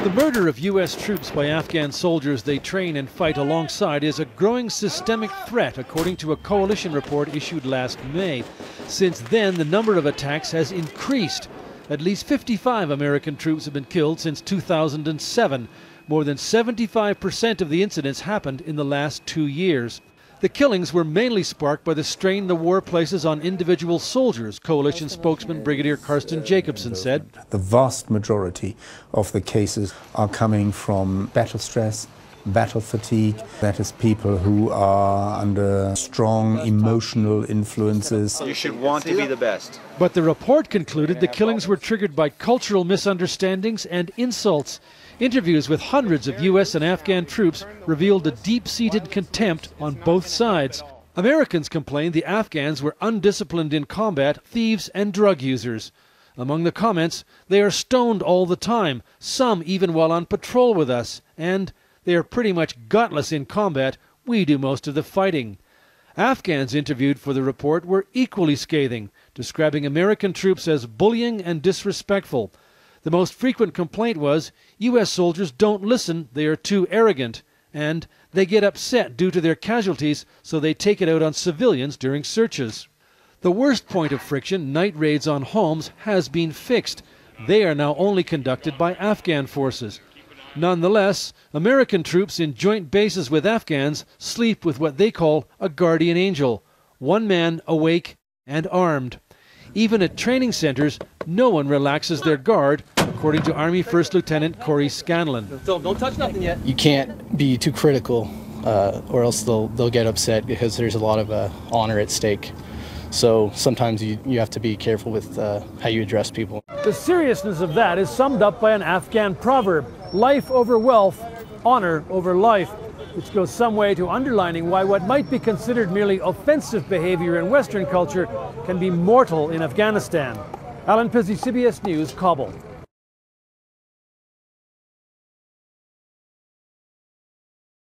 The murder of U.S. troops by Afghan soldiers they train and fight alongside is a growing systemic threat, according to a coalition report issued last May. Since then, the number of attacks has increased. At least 55 American troops have been killed since 2007. More than 75% of the incidents happened in the last 2 years. The killings were mainly sparked by the strain the war places on individual soldiers, coalition spokesman Brigadier Karsten Jacobson said. The vast majority of the cases are coming from battle stress, battle fatigue. That is people who are under strong emotional influences. You should want to be the best. But the report concluded the killings were triggered by cultural misunderstandings and insults. Interviews with hundreds of U.S. and Afghan troops revealed a deep-seated contempt on both sides. Americans complained the Afghans were undisciplined in combat, thieves and drug users. Among the comments, they are stoned all the time, some even while on patrol with us, and they are pretty much gutless in combat, we do most of the fighting. Afghans interviewed for the report were equally scathing, describing American troops as bullying and disrespectful. The most frequent complaint was, U.S. soldiers don't listen, they are too arrogant, and they get upset due to their casualties, so they take it out on civilians during searches. The worst point of friction, night raids on homes, has been fixed. They are now only conducted by Afghan forces. Nonetheless, American troops in joint bases with Afghans sleep with what they call a guardian angel, one man awake and armed. Even at training centers, no one relaxes their guard, according to Army First Lieutenant Corey Scanlon. Don't touch nothing yet. You can't be too critical, or else they'll get upset because there's a lot of honor at stake. So sometimes you have to be careful with how you address people. The seriousness of that is summed up by an Afghan proverb: life over wealth, honor over life, which goes some way to underlining why what might be considered merely offensive behavior in Western culture can be mortal in Afghanistan. Alan Pizzey, CBS News, Kabul.